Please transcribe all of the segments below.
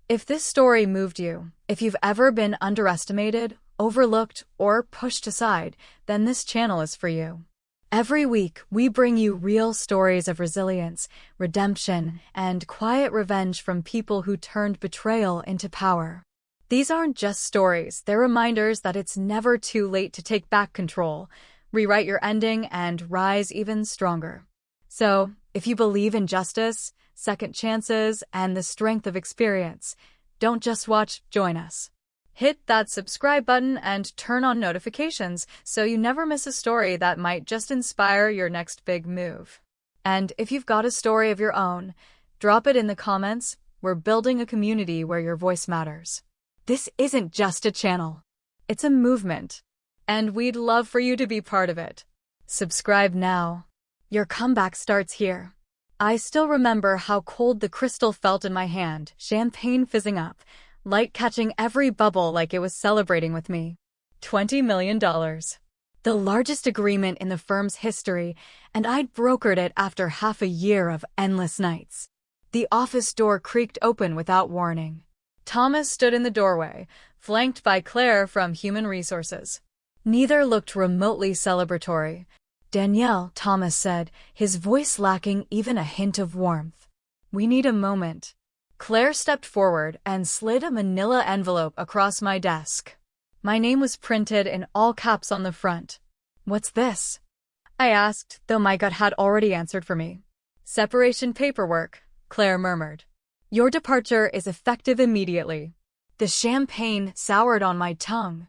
If this story moved you, if you've ever been underestimated, overlooked, or pushed aside, then this channel is for you. Every week, we bring you real stories of resilience, redemption, and quiet revenge from people who turned betrayal into power. These aren't just stories, they're reminders that it's never too late to take back control, rewrite your ending, and rise even stronger. So, if you believe in justice, second chances, and the strength of experience, don't just watch, join us. Hit that subscribe button and turn on notifications so you never miss a story that might just inspire your next big move. And if you've got a story of your own, drop it in the comments. We're building a community where your voice matters. This isn't just a channel. It's a movement. And we'd love for you to be part of it. Subscribe now. Your comeback starts here. I still remember how cold the crystal felt in my hand, champagne fizzing up, light catching every bubble like it was celebrating with me. $20 million. The largest agreement in the firm's history, and I'd brokered it after half a year of endless nights. The office door creaked open without warning. Thomas stood in the doorway, flanked by Claire from Human Resources. Neither looked remotely celebratory. "Danielle," Thomas said, his voice lacking even a hint of warmth. "We need a moment." Claire stepped forward and slid a manila envelope across my desk. My name was printed in all caps on the front. "What's this?" I asked, though my gut had already answered for me. "Separation paperwork," Claire murmured. "Your departure is effective immediately." The champagne soured on my tongue.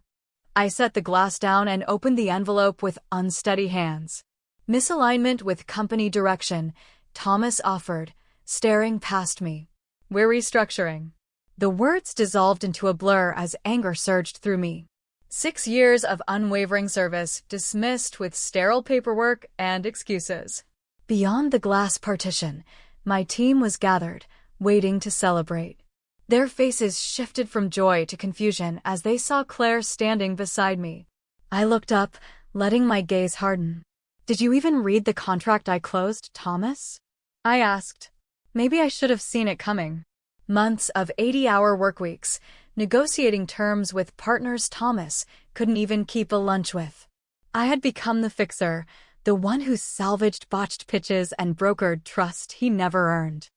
I set the glass down and opened the envelope with unsteady hands. "Misalignment with company direction," Thomas offered, staring past me. "We're restructuring." The words dissolved into a blur as anger surged through me. 6 years of unwavering service dismissed with sterile paperwork and excuses. Beyond the glass partition, my team was gathered, waiting to celebrate. Their faces shifted from joy to confusion as they saw Claire standing beside me. I looked up, letting my gaze harden. "Did you even read the contract I closed, Thomas?" I asked. Maybe I should have seen it coming. Months of 80-hour workweeks, negotiating terms with partners Thomas couldn't even keep a lunch with. I had become the fixer, the one who salvaged botched pitches and brokered trust he never earned.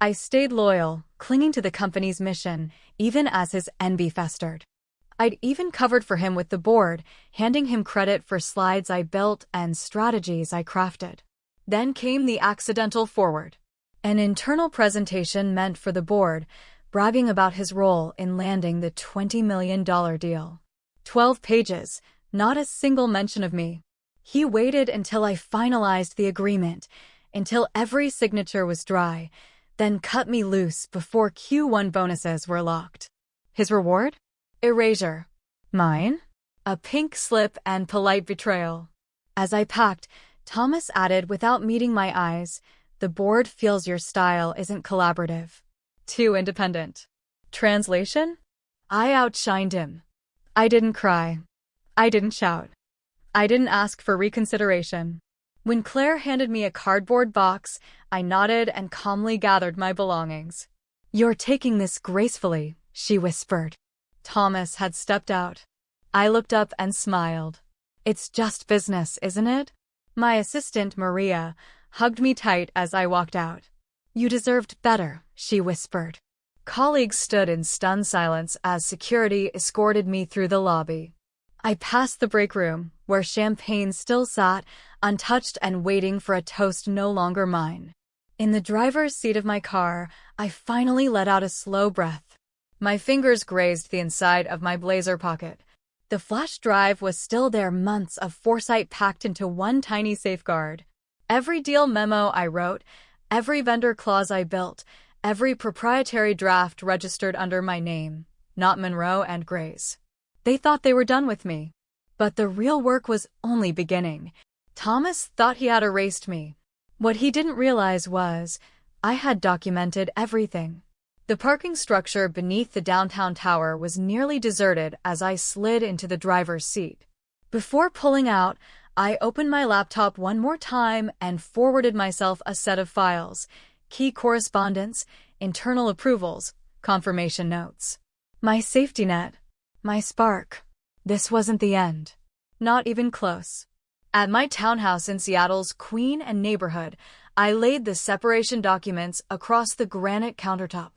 I stayed loyal, clinging to the company's mission, even as his envy festered. I'd even covered for him with the board, handing him credit for slides I built and strategies I crafted. Then came the accidental forward. An internal presentation meant for the board, bragging about his role in landing the $20 million deal. 12 pages, not a single mention of me. He waited until I finalized the agreement, until every signature was dry, then cut me loose before Q1 bonuses were locked. His reward? Erasure. Mine? A pink slip and polite betrayal. As I packed, Thomas added without meeting my eyes, "The board feels your style isn't collaborative. Too independent." Translation? I outshined him. I didn't cry. I didn't shout. I didn't ask for reconsideration. When Claire handed me a cardboard box, I nodded and calmly gathered my belongings. "You're taking this gracefully," she whispered. Thomas had stepped out. I looked up and smiled. "It's just business, isn't it?" My assistant, Maria, hugged me tight as I walked out. "You deserved better," she whispered. Colleagues stood in stunned silence as security escorted me through the lobby. I passed the break room, where champagne still sat, untouched and waiting for a toast no longer mine. In the driver's seat of my car, I finally let out a slow breath. My fingers grazed the inside of my blazer pocket. The flash drive was still there, months of foresight packed into one tiny safeguard. Every deal memo I wrote, every vendor clause I built, every proprietary draft registered under my name, not Monroe and Grace. They thought they were done with me. But the real work was only beginning. Thomas thought he had erased me. What he didn't realize was, I had documented everything. The parking structure beneath the downtown tower was nearly deserted as I slid into the driver's seat. Before pulling out, I opened my laptop one more time and forwarded myself a set of files, key correspondence, internal approvals, confirmation notes. My safety net. My spark. This wasn't the end. Not even close. At my townhouse in Seattle's Queen and neighborhood, I laid the separation documents across the granite countertop.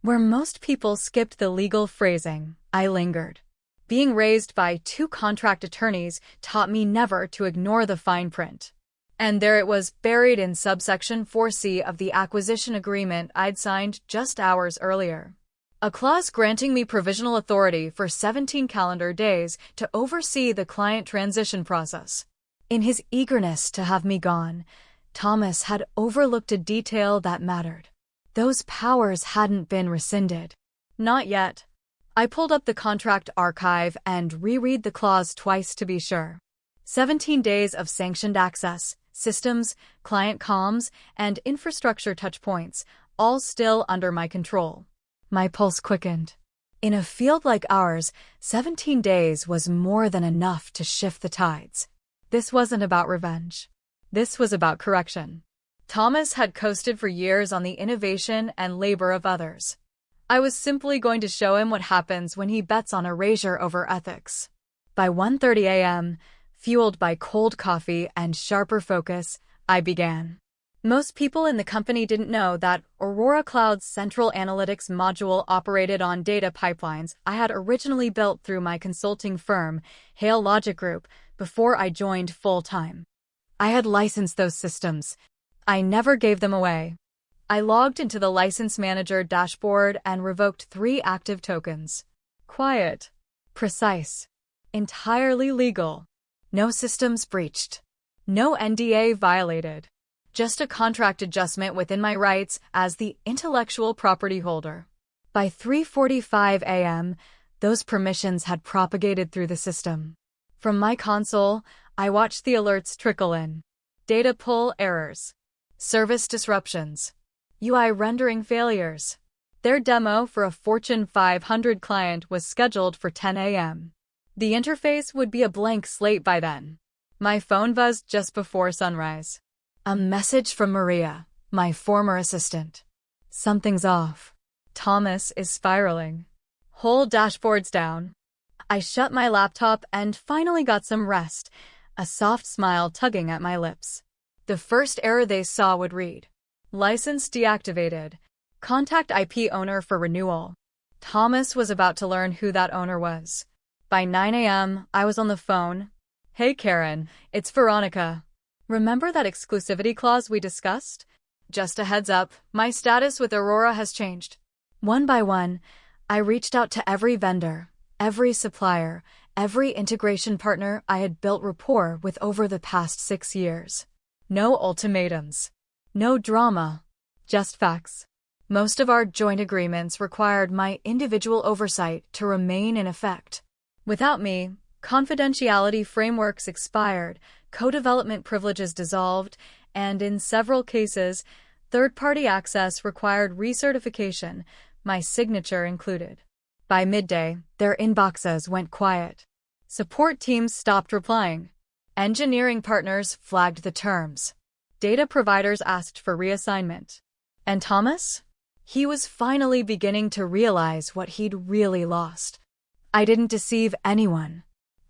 Where most people skipped the legal phrasing, I lingered. Being raised by 2 contract attorneys taught me never to ignore the fine print. And there it was, buried in subsection 4C of the acquisition agreement I'd signed just hours earlier. A clause granting me provisional authority for 17 calendar days to oversee the client transition process. In his eagerness to have me gone, Thomas had overlooked a detail that mattered. Those powers hadn't been rescinded. Not yet. I pulled up the contract archive and reread the clause twice to be sure. 17 days of sanctioned access, systems, client comms, and infrastructure touchpoints, all still under my control. My pulse quickened. In a field like ours, 17 days was more than enough to shift the tides. This wasn't about revenge. This was about correction. Thomas had coasted for years on the innovation and labor of others. I was simply going to show him what happens when he bets on erasure over ethics. By 1:30 a.m., fueled by cold coffee and sharper focus, I began. Most people in the company didn't know that Aurora Cloud's central analytics module operated on data pipelines I had originally built through my consulting firm, Hale Logic Group, before I joined full-time. I had licensed those systems. I never gave them away. I logged into the license manager dashboard and revoked 3 active tokens. Quiet. Precise. Entirely legal. No systems breached. No NDA violated. Just a contract adjustment within my rights as the intellectual property holder. By 3:45 a.m., those permissions had propagated through the system. From my console, I watched the alerts trickle in. Data pull errors. Service disruptions. UI rendering failures. Their demo for a Fortune 500 client was scheduled for 10 a.m. The interface would be a blank slate by then. My phone buzzed just before sunrise. A message from Maria, my former assistant. Something's off. Thomas is spiraling. Whole dashboard's down. I shut my laptop and finally got some rest, a soft smile tugging at my lips. The first error they saw would read, license deactivated. Contact IP owner for renewal. Thomas was about to learn who that owner was. By 9 a.m., I was on the phone. Hey Karen, it's Veronica. Remember that exclusivity clause we discussed? Just a heads up, my status with Aurora has changed. One by one, I reached out to every vendor, every supplier, every integration partner I had built rapport with over the past 6 years. No ultimatums. No drama. Just facts. Most of our joint agreements required my individual oversight to remain in effect. Without me, confidentiality frameworks expired, co-development privileges dissolved, and in several cases, third-party access required recertification, my signature included. By midday, their inboxes went quiet. Support teams stopped replying. Engineering partners flagged the terms. Data providers asked for reassignment. And Thomas? He was finally beginning to realize what he'd really lost. I didn't deceive anyone.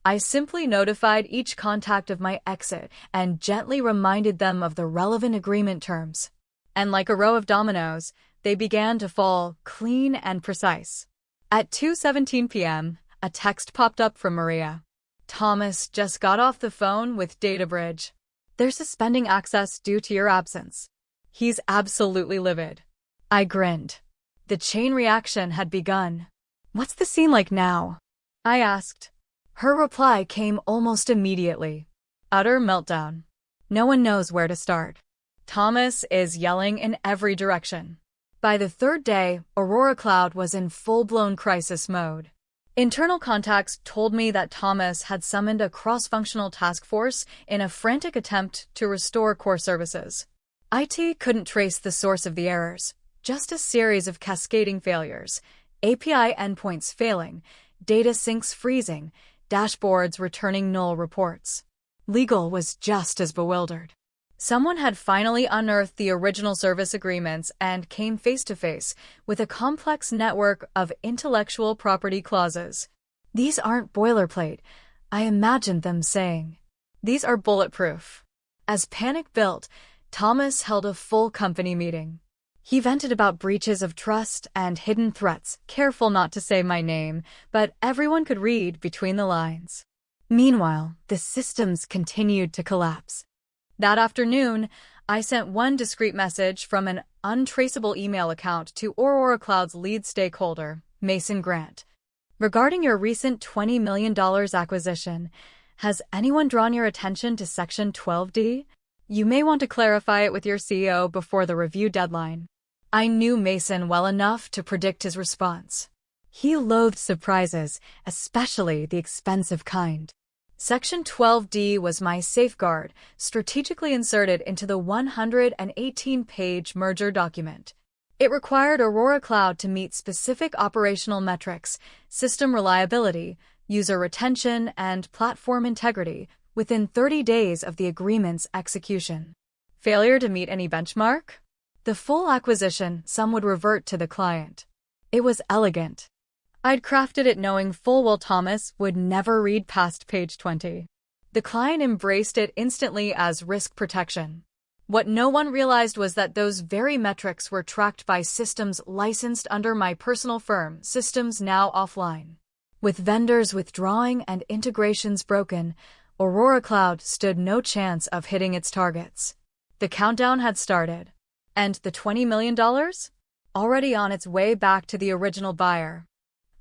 I simply notified each contact of my exit and gently reminded them of the relevant agreement terms. And like a row of dominoes, they began to fall clean and precise. At 2:17 p.m., a text popped up from Maria. Thomas just got off the phone with DataBridge. They're suspending access due to your absence. He's absolutely livid. I grinned. The chain reaction had begun. What's the scene like now? I asked. Her reply came almost immediately. Utter meltdown. No one knows where to start. Thomas is yelling in every direction. By the 3rd day, Aurora Cloud was in full-blown crisis mode. Internal contacts told me that Thomas had summoned a cross-functional task force in a frantic attempt to restore core services. IT couldn't trace the source of the errors, just a series of cascading failures, API endpoints failing, data sinks freezing, dashboards returning null reports. Legal was just as bewildered. Someone had finally unearthed the original service agreements and came face to face with a complex network of intellectual property clauses. "These aren't boilerplate," I imagined them saying. "These are bulletproof." As panic built, Thomas held a full company meeting. He vented about breaches of trust and hidden threats, careful not to say my name, but everyone could read between the lines. Meanwhile, the systems continued to collapse. That afternoon, I sent one discreet message from an untraceable email account to Aurora Cloud's lead stakeholder, Mason Grant. "Regarding your recent $20 million acquisition, has anyone drawn your attention to Section 12D? You may want to clarify it with your CEO before the review deadline." I knew Mason well enough to predict his response. He loathed surprises, especially the expensive kind. Section 12D was my safeguard, strategically inserted into the 118-page merger document. It required Aurora Cloud to meet specific operational metrics, system reliability, user retention, and platform integrity within 30 days of the agreement's execution. Failure to meet any benchmark? The full acquisition, some would revert to the client. It was elegant. I'd crafted it knowing full well Thomas would never read past page 20. The client embraced it instantly as risk protection. What no one realized was that those very metrics were tracked by systems licensed under my personal firm, systems now offline. With vendors withdrawing and integrations broken, Aurora Cloud stood no chance of hitting its targets. The countdown had started. And the $20 million? Already on its way back to the original buyer.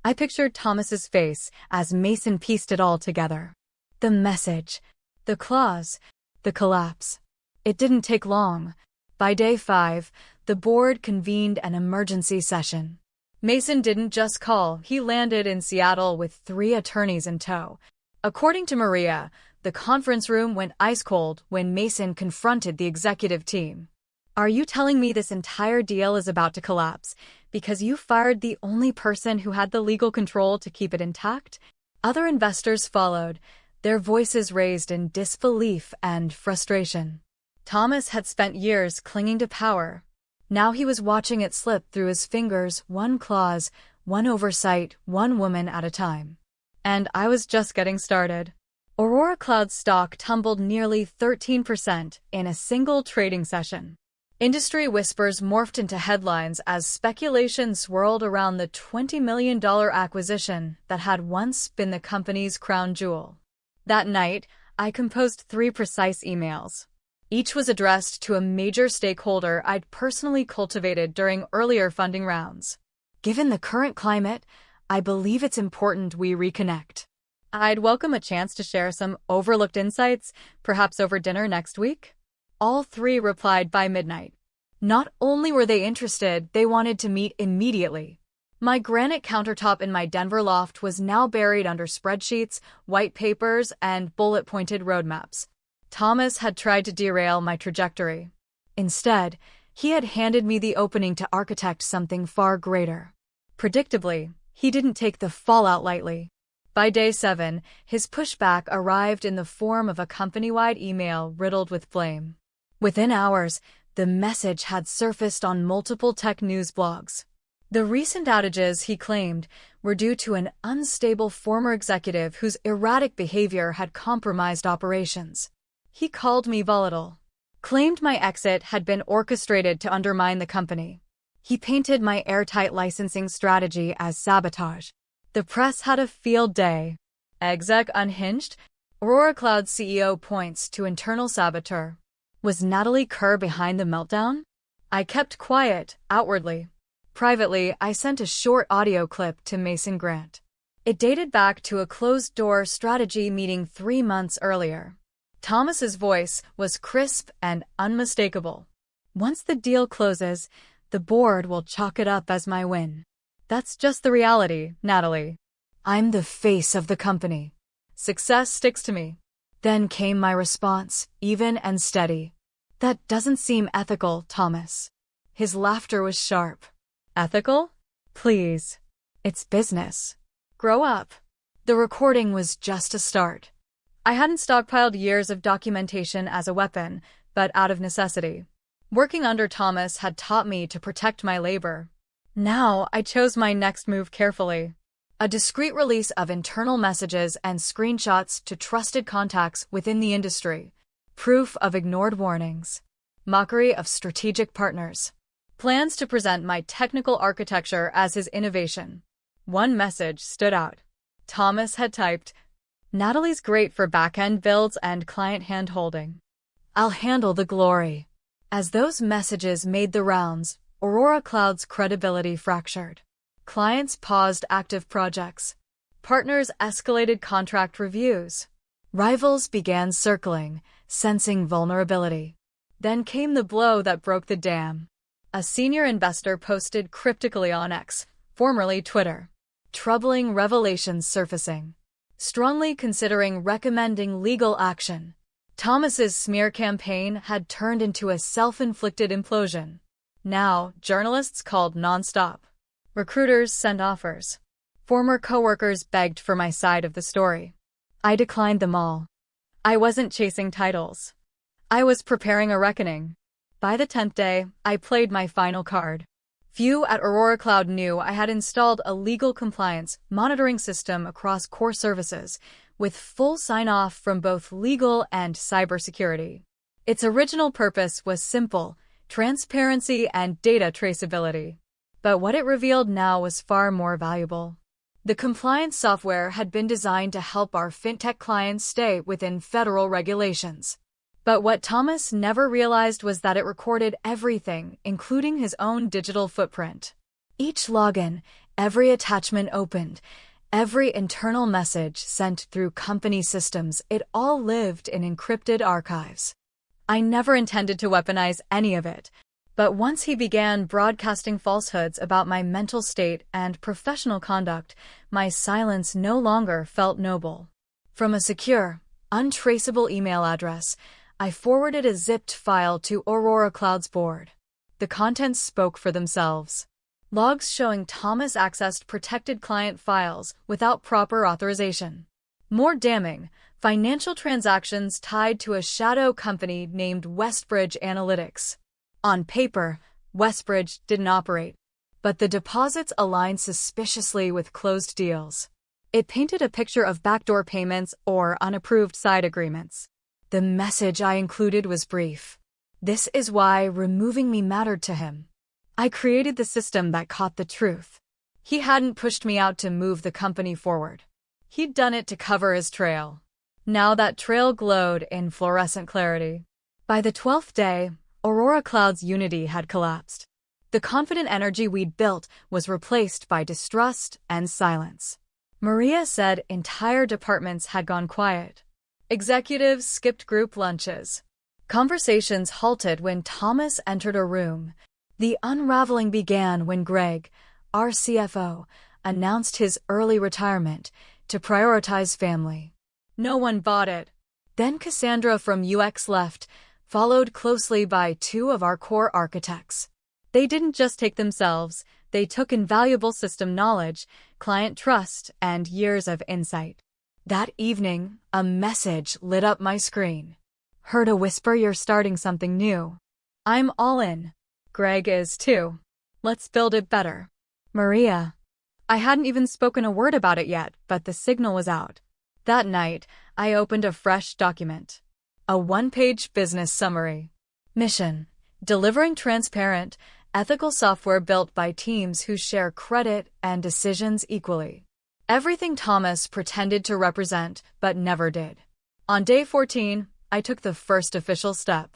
I pictured Thomas's face as Mason pieced it all together. The message, the clause, the collapse. It didn't take long. By day 5, the board convened an emergency session. Mason didn't just call, he landed in Seattle with 3 attorneys in tow. According to Maria, the conference room went ice cold when Mason confronted the executive team. "Are you telling me this entire deal is about to collapse because you fired the only person who had the legal control to keep it intact?" Other investors followed, their voices raised in disbelief and frustration. Thomas had spent years clinging to power. Now he was watching it slip through his fingers, one clause, one oversight, one woman at a time. And I was just getting started. Aurora Cloud's stock tumbled nearly 13% in a single trading session. Industry whispers morphed into headlines as speculation swirled around the $20 million acquisition that had once been the company's crown jewel. That night, I composed 3 precise emails. Each was addressed to a major stakeholder I'd personally cultivated during earlier funding rounds. "Given the current climate, I believe it's important we reconnect. I'd welcome a chance to share some overlooked insights, perhaps over dinner next week." All 3 replied by midnight. Not only were they interested, they wanted to meet immediately. My granite countertop in my Denver loft was now buried under spreadsheets, white papers, and bullet-pointed roadmaps. Thomas had tried to derail my trajectory. Instead, he had handed me the opening to architect something far greater. Predictably, he didn't take the fallout lightly. By day 7, his pushback arrived in the form of a company-wide email riddled with blame. Within hours, the message had surfaced on multiple tech news blogs. The recent outages, he claimed, were due to an unstable former executive whose erratic behavior had compromised operations. He called me volatile, claimed my exit had been orchestrated to undermine the company. He painted my airtight licensing strategy as sabotage. The press had a field day. Exec unhinged? Aurora Cloud CEO points to internal saboteur. Was Natalie Kerr behind the meltdown? I kept quiet, outwardly. Privately, I sent a short audio clip to Mason Grant. It dated back to a closed-door strategy meeting 3 months earlier. Thomas's voice was crisp and unmistakable. "Once the deal closes, the board will chalk it up as my win. That's just the reality, Natalie. I'm the face of the company. Success sticks to me." Then came my response, even and steady. "That doesn't seem ethical, Thomas." His laughter was sharp. "Ethical? Please. It's business. Grow up." The recording was just a start. I hadn't stockpiled years of documentation as a weapon, but out of necessity. Working under Thomas had taught me to protect my labor. Now, I chose my next move carefully. A discreet release of internal messages and screenshots to trusted contacts within the industry. Proof of ignored warnings. Mockery of strategic partners. Plans to present my technical architecture as his innovation. One message stood out. Thomas had typed, "Natalie's great for back-end builds and client hand-holding. I'll handle the glory." As those messages made the rounds, Aurora Cloud's credibility fractured. Clients paused active projects. Partners escalated contract reviews. Rivals began circling, sensing vulnerability. Then came the blow that broke the dam. A senior investor posted cryptically on X, formerly Twitter. Troubling revelations surfacing. Strongly considering recommending legal action. Thomas's smear campaign had turned into a self-inflicted implosion. Now, journalists called nonstop. Recruiters sent offers. Former coworkers begged for my side of the story. I declined them all. I wasn't chasing titles. I was preparing a reckoning. By the 10th day, I played my final card. Few at Aurora Cloud knew I had installed a legal compliance monitoring system across core services, with full sign-off from both legal and cybersecurity. Its original purpose was simple: transparency and data traceability. But what it revealed now was far more valuable. The compliance software had been designed to help our fintech clients stay within federal regulations. But what Thomas never realized was that it recorded everything, including his own digital footprint. Each login, every attachment opened, every internal message sent through company systems, it all lived in encrypted archives. I never intended to weaponize any of it, but once he began broadcasting falsehoods about my mental state and professional conduct, my silence no longer felt noble. From a secure, untraceable email address, I forwarded a zipped file to Aurora Cloud's board. The contents spoke for themselves. Logs showing Thomas accessed protected client files without proper authorization. More damning, financial transactions tied to a shadow company named Westbridge Analytics. On paper, Westbridge didn't operate, but the deposits aligned suspiciously with closed deals. It painted a picture of backdoor payments or unapproved side agreements. The message I included was brief. This is why removing me mattered to him. I created the system that caught the truth. He hadn't pushed me out to move the company forward. He'd done it to cover his trail. Now that trail glowed in fluorescent clarity. By the 12th day, Aurora Cloud's unity had collapsed. The confident energy we'd built was replaced by distrust and silence. Maria said entire departments had gone quiet. Executives skipped group lunches. Conversations halted when Thomas entered a room. The unraveling began when Greg, our CFO, announced his early retirement to prioritize family. No one bought it. Then Cassandra from UX left, followed closely by two of our core architects. They didn't just take themselves, they took invaluable system knowledge, client trust, and years of insight. That evening, a message lit up my screen. Heard a whisper, "You're starting something new." I'm all in. Greg is too. Let's build it better. Maria. I hadn't even spoken a word about it yet, but the signal was out. That night, I opened a fresh document. A one-page business summary. Mission: delivering transparent, ethical software built by teams who share credit and decisions equally. Everything Thomas pretended to represent, but never did. On day 14, I took the first official step.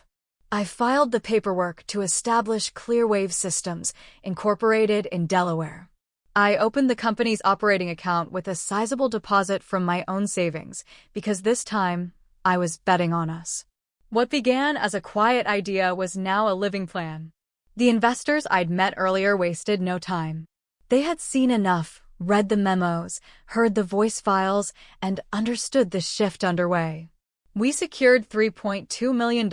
I filed the paperwork to establish Clearwave Systems, incorporated in Delaware. I opened the company's operating account with a sizable deposit from my own savings, because this time, I was betting on us. What began as a quiet idea was now a living plan. The investors I'd met earlier wasted no time. They had seen enough, read the memos, heard the voice files, and understood the shift underway. We secured $3.2 million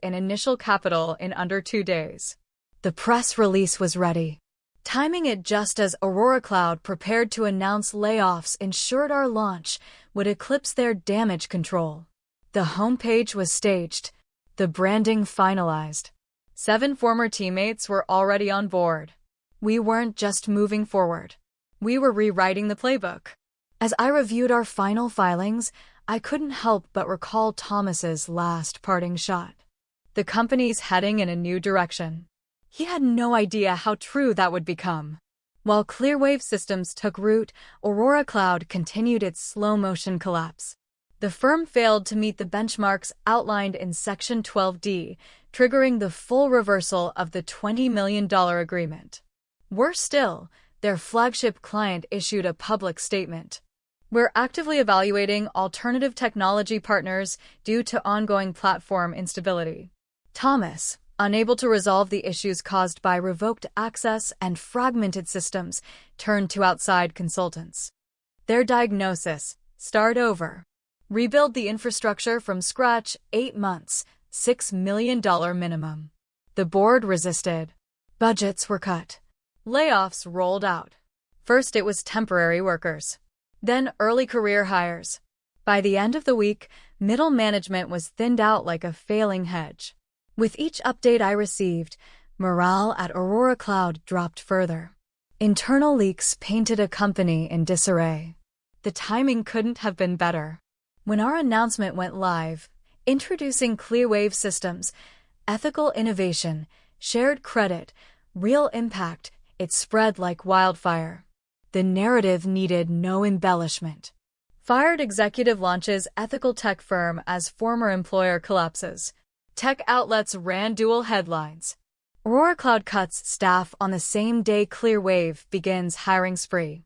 in initial capital in under 2 days. The press release was ready. Timing it just as Aurora Cloud prepared to announce layoffs ensured our launch would eclipse their damage control. The homepage was staged. The branding finalized. 7 former teammates were already on board. We weren't just moving forward. We were rewriting the playbook. As I reviewed our final filings, I couldn't help but recall Thomas's last parting shot. The company's heading in a new direction. He had no idea how true that would become. While Clearwave Systems took root, Aurora Cloud continued its slow-motion collapse. The firm failed to meet the benchmarks outlined in Section 12D, triggering the full reversal of the $20 million agreement. Worse still, their flagship client issued a public statement. We're actively evaluating alternative technology partners due to ongoing platform instability. Thomas, unable to resolve the issues caused by revoked access and fragmented systems, turned to outside consultants. Their diagnosis: start over. Rebuild the infrastructure from scratch, 8 months, $6 million minimum. The board resisted. Budgets were cut. Layoffs rolled out. First it was temporary workers. Then early career hires. By the end of the week, middle management was thinned out like a failing hedge. With each update I received, morale at Aurora Cloud dropped further. Internal leaks painted a company in disarray. The timing couldn't have been better. When our announcement went live, introducing Clearwave Systems, ethical innovation, shared credit, real impact, it spread like wildfire. The narrative needed no embellishment. Fired executive launches ethical tech firm as former employer collapses. Tech outlets ran dual headlines. Aurora Cloud cuts staff on the same day Clearwave begins hiring spree.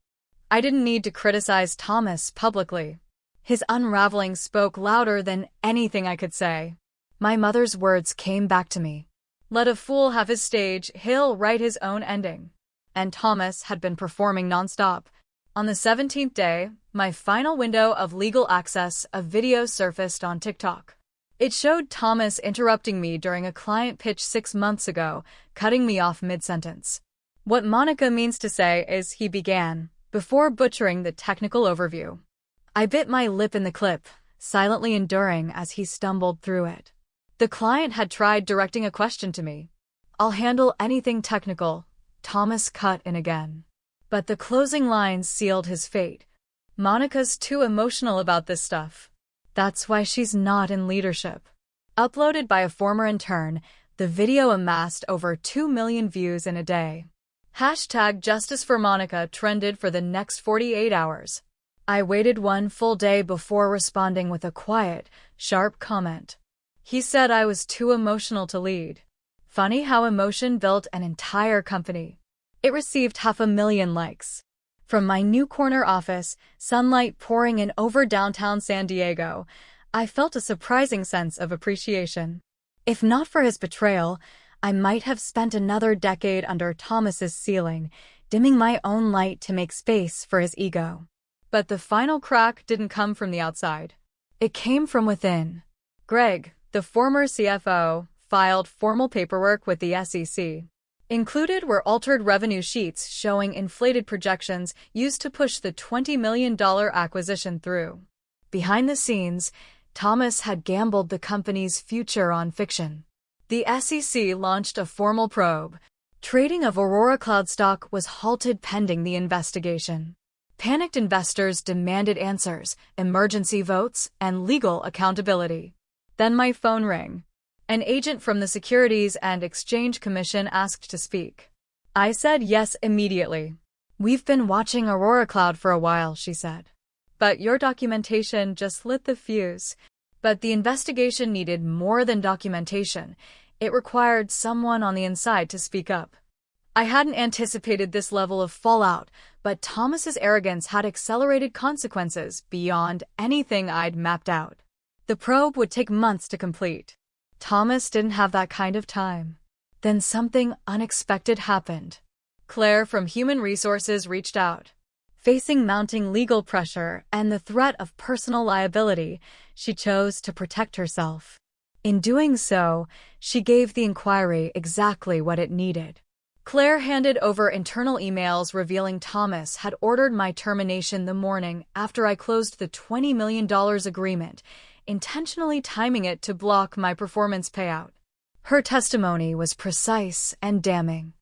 I didn't need to criticize Thomas publicly. His unraveling spoke louder than anything I could say. My mother's words came back to me. Let a fool have his stage, he'll write his own ending. And Thomas had been performing nonstop. On the 17th day, my final window of legal access, a video surfaced on TikTok. It showed Thomas interrupting me during a client pitch 6 months ago, cutting me off mid-sentence. What Monica means to say is he began, before butchering the technical overview. I bit my lip in the clip, silently enduring as he stumbled through it. The client had tried directing a question to me. I'll handle anything technical, Thomas cut in again. But the closing lines sealed his fate. Monica's too emotional about this stuff. That's why she's not in leadership. Uploaded by a former intern, the video amassed over 2 million views in a day. #JusticeForMonica trended for the next 48 hours. I waited 1 full day before responding with a quiet, sharp comment. He said I was too emotional to lead. Funny how emotion built an entire company. It received 500,000 likes. From my new corner office, sunlight pouring in over downtown San Diego, I felt a surprising sense of appreciation. If not for his betrayal, I might have spent another decade under Thomas's ceiling, dimming my own light to make space for his ego. But the final crack didn't come from the outside. It came from within. Greg, the former CFO, filed formal paperwork with the SEC. Included were altered revenue sheets showing inflated projections used to push the $20 million acquisition through. Behind the scenes, Thomas had gambled the company's future on fiction. The SEC launched a formal probe. Trading of Aurora Cloud stock was halted pending the investigation. Panicked investors demanded answers, emergency votes, and legal accountability. Then my phone rang. An agent from the Securities and Exchange Commission asked to speak. I said yes immediately. We've been watching Aurora Cloud for a while, she said. But your documentation just lit the fuse. But the investigation needed more than documentation. It required someone on the inside to speak up. I hadn't anticipated this level of fallout, but Thomas's arrogance had accelerated consequences beyond anything I'd mapped out. The probe would take months to complete. Thomas didn't have that kind of time. Then something unexpected happened. Claire from Human Resources reached out. Facing mounting legal pressure and the threat of personal liability, she chose to protect herself. In doing so, she gave the inquiry exactly what it needed. Claire handed over internal emails revealing Thomas had ordered my termination the morning after I closed the $20 million agreement, intentionally timing it to block my performance payout. Her testimony was precise and damning.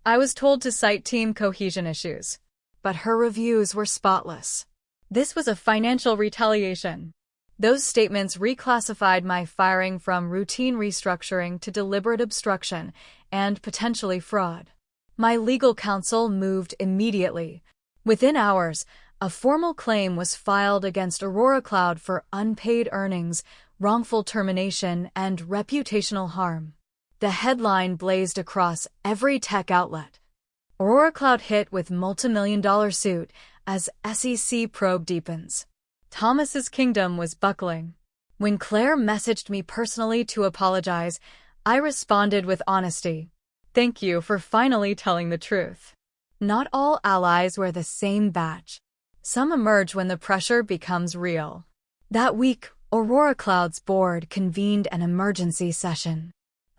I was told to cite team cohesion issues, but her reviews were spotless. This was a financial retaliation. Those statements reclassified my firing from routine restructuring to deliberate obstruction and potentially fraud. My legal counsel moved immediately. Within hours, a formal claim was filed against Aurora Cloud for unpaid earnings, wrongful termination, and reputational harm. The headline blazed across every tech outlet. Aurora Cloud hit with multimillion-dollar suit as SEC probe deepens. Thomas's kingdom was buckling. When Claire messaged me personally to apologize, I responded with honesty. Thank you for finally telling the truth. Not all allies wear the same badge. Some emerge when the pressure becomes real. That week, Aurora Cloud's board convened an emergency session.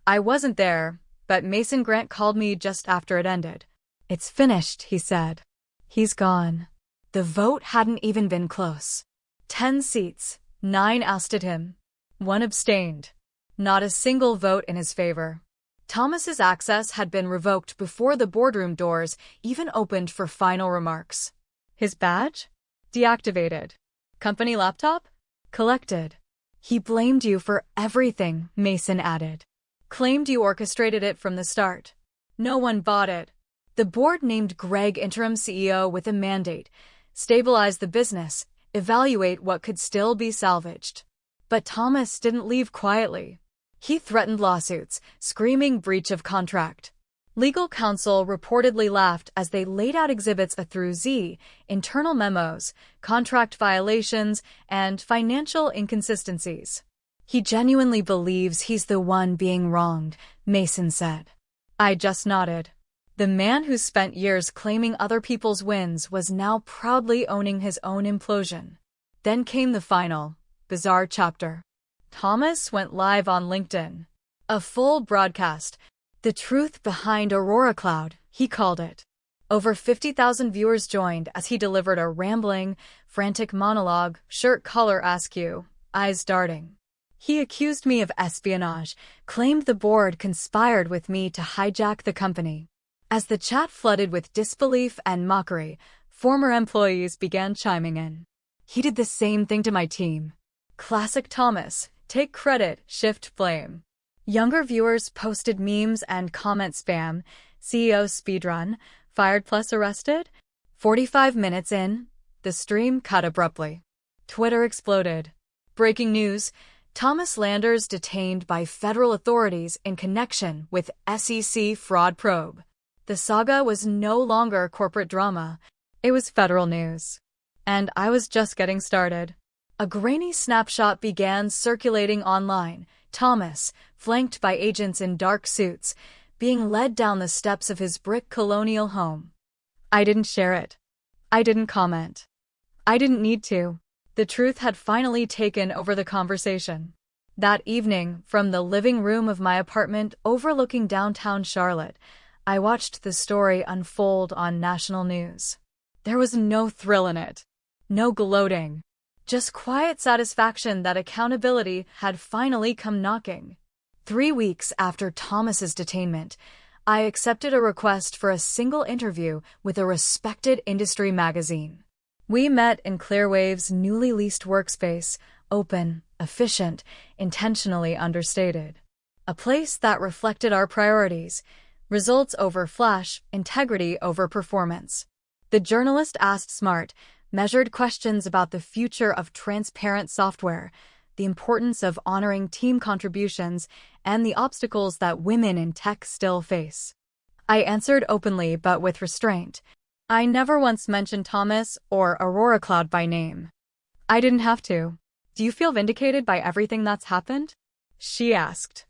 I wasn't there, but Mason Grant called me just after it ended. It's finished, he said. He's gone. The vote hadn't even been close. 10 seats, 9 ousted him. 1 abstained. Not a single vote in his favor. Thomas's access had been revoked before the boardroom doors even opened for final remarks. His badge? Deactivated. Company laptop? Collected. He blamed you for everything, Mason added. Claimed you orchestrated it from the start. No one bought it. The board named Greg interim CEO with a mandate: stabilize the business, evaluate what could still be salvaged. But Thomas didn't leave quietly. He threatened lawsuits, screaming breach of contract. Legal counsel reportedly laughed as they laid out exhibits A through Z, internal memos, contract violations, and financial inconsistencies. He genuinely believes he's the one being wronged, Mason said. I just nodded. The man who spent years claiming other people's wins was now proudly owning his own implosion. Then came the final, bizarre chapter. Thomas went live on LinkedIn. A full broadcast. The truth behind Aurora Cloud, he called it. Over 50,000 viewers joined as he delivered a rambling, frantic monologue, shirt collar askew, eyes darting. He accused me of espionage, claimed the board conspired with me to hijack the company. As the chat flooded with disbelief and mockery, former employees began chiming in. He did the same thing to my team. Classic Thomas, take credit, shift blame. Younger viewers posted memes and comment spam. CEO speedrun, fired plus arrested. 45 minutes in, the stream cut abruptly. Twitter exploded. Breaking news: Thomas Landers detained by federal authorities in connection with SEC fraud probe. The saga was no longer corporate drama. It was federal news. And I was just getting started. A grainy snapshot began circulating online. Thomas, flanked by agents in dark suits, being led down the steps of his brick colonial home. I didn't share it. I didn't comment. I didn't need to. The truth had finally taken over the conversation. That evening, from the living room of my apartment overlooking downtown Charlotte, I watched the story unfold on national news. There was no thrill in it. No gloating. Just quiet satisfaction that accountability had finally come knocking. 3 weeks after Thomas's detainment, I accepted a request for a single interview with a respected industry magazine. We met in Clearwave's newly leased workspace, open, efficient, intentionally understated. A place that reflected our priorities: results over flash, integrity over performance. The journalist asked smart, measured questions about the future of transparent software, the importance of honoring team contributions, and the obstacles that women in tech still face. I answered openly but with restraint. I never once mentioned Thomas or Aurora Cloud by name. I didn't have to. Do you feel vindicated by everything that's happened? She asked.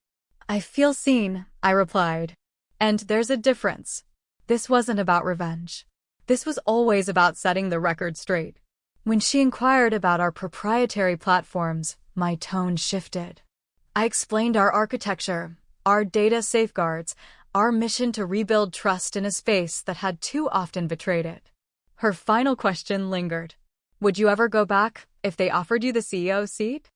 I feel seen, I replied. And there's a difference. This wasn't about revenge. This was always about setting the record straight. When she inquired about our proprietary platforms, my tone shifted. I explained our architecture, our data safeguards, our mission to rebuild trust in a space that had too often betrayed it. Her final question lingered. Would you ever go back if they offered you the CEO seat?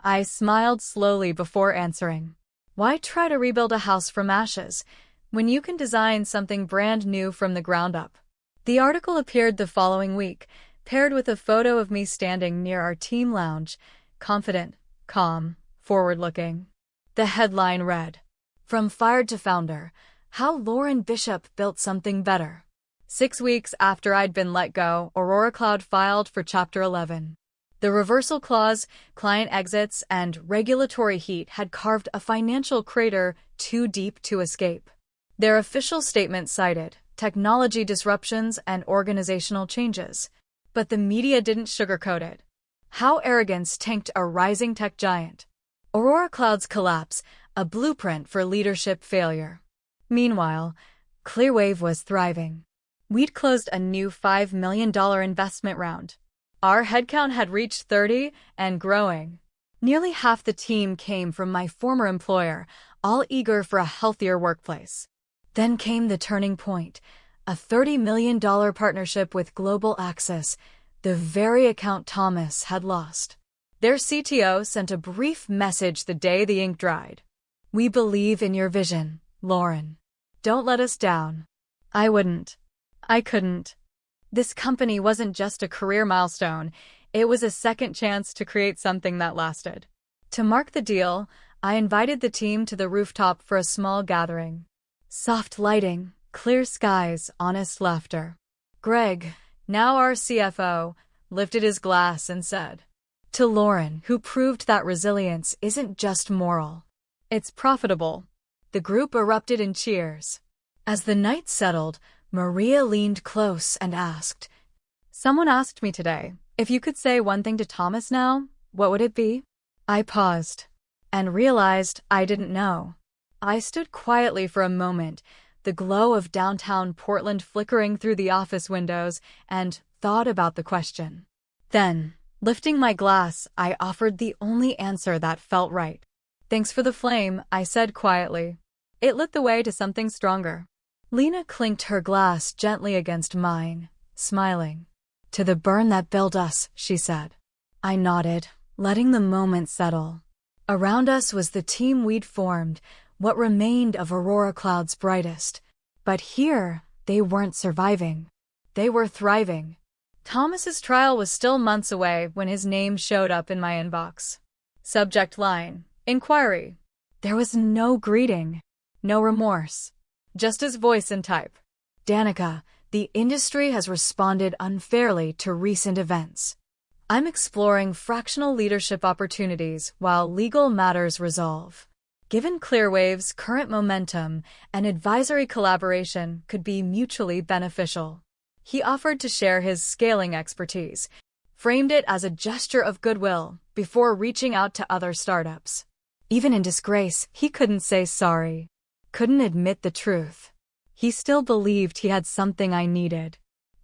I smiled slowly before answering. Why try to rebuild a house from ashes when you can design something brand new from the ground up? The article appeared the following week, paired with a photo of me standing near our team lounge, confident, calm, forward-looking. The headline read, "From Fired to Founder, How Lauren Bishop Built Something Better." 6 weeks after I'd been let go, Aurora Cloud filed for Chapter 11. The reversal clause, client exits, and regulatory heat had carved a financial crater too deep to escape. Their official statement cited technology disruptions and organizational changes, but the media didn't sugarcoat it. How arrogance tanked a rising tech giant. Aurora Cloud's collapse, a blueprint for leadership failure. Meanwhile, Clearwave was thriving. We'd closed a new $5 million investment round. Our headcount had reached 30 and growing. Nearly half the team came from my former employer, all eager for a healthier workplace. Then came the turning point, a $30 million partnership with Global Access, the very account Thomas had lost. Their CTO sent a brief message the day the ink dried. "We believe in your vision, Lauren. Don't let us down." I wouldn't. I couldn't. This company wasn't just a career milestone, it was a second chance to create something that lasted. To mark the deal, I invited the team to the rooftop for a small gathering. Soft lighting, clear skies, honest laughter. Greg, now our CFO, lifted his glass and said, "To Lauren, who proved that resilience isn't just moral, it's profitable." The group erupted in cheers. As the night settled, Maria leaned close and asked, "Someone asked me today, if you could say one thing to Thomas now, what would it be?" I paused and realized I didn't know. I stood quietly for a moment, the glow of downtown Portland flickering through the office windows, and thought about the question. Then, lifting my glass, I offered the only answer that felt right. "Thanks for the flame," I said quietly. It lit the way to something stronger. Lena clinked her glass gently against mine, smiling. "To the burn that built us," she said. I nodded, letting the moment settle. Around us was the team we'd formed, what remained of Aurora Cloud's brightest. But here, they weren't surviving. They were thriving. Thomas's trial was still months away when his name showed up in my inbox. Subject line, inquiry. There was no greeting, no remorse. Just his voice and type. "Danica, the industry has responded unfairly to recent events. I'm exploring fractional leadership opportunities while legal matters resolve. Given Clearwave's current momentum, an advisory collaboration could be mutually beneficial." He offered to share his scaling expertise, framed it as a gesture of goodwill before reaching out to other startups. Even in disgrace, he couldn't say sorry. Couldn't admit the truth. He still believed he had something I needed.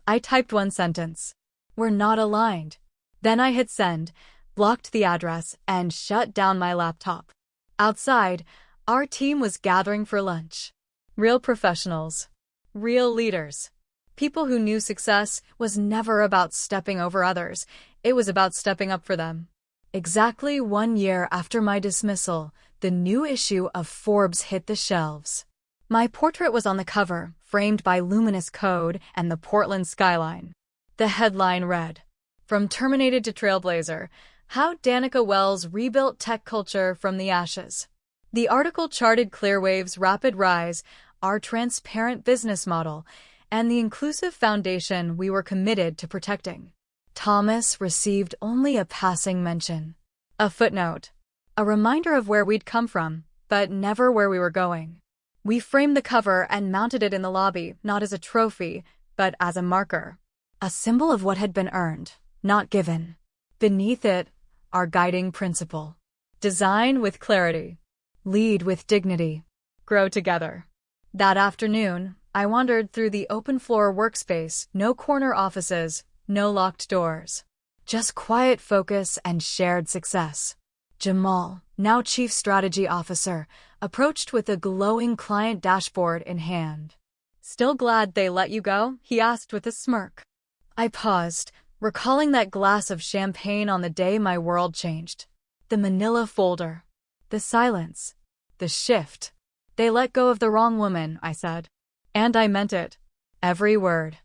I typed one sentence. "We're not aligned." Then I hit send, blocked the address, and shut down my laptop. Outside, our team was gathering for lunch. Real professionals. Real leaders. People who knew success was never about stepping over others, it was about stepping up for them. Exactly 1 year after my dismissal, the new issue of Forbes hit the shelves. My portrait was on the cover, framed by luminous code and the Portland skyline. The headline read, "From Terminated to Trailblazer, How Danica Wells Rebuilt Tech Culture from the Ashes." The article charted Clearwave's rapid rise, our transparent business model, and the inclusive foundation we were committed to protecting. Thomas received only a passing mention. A footnote. A reminder of where we'd come from, but never where we were going. We framed the cover and mounted it in the lobby, not as a trophy, but as a marker. A symbol of what had been earned, not given. Beneath it, our guiding principle. Design with clarity. Lead with dignity. Grow together. That afternoon, I wandered through the open-floor workspace, no corner offices, no locked doors. Just quiet focus and shared success. Jamal, now Chief Strategy Officer, approached with a glowing client dashboard in hand. "Still glad they let you go?" he asked with a smirk. I paused, recalling that glass of champagne on the day my world changed. The manila folder. The silence. The shift. They let go of the wrong woman, I said. And I meant it. Every word.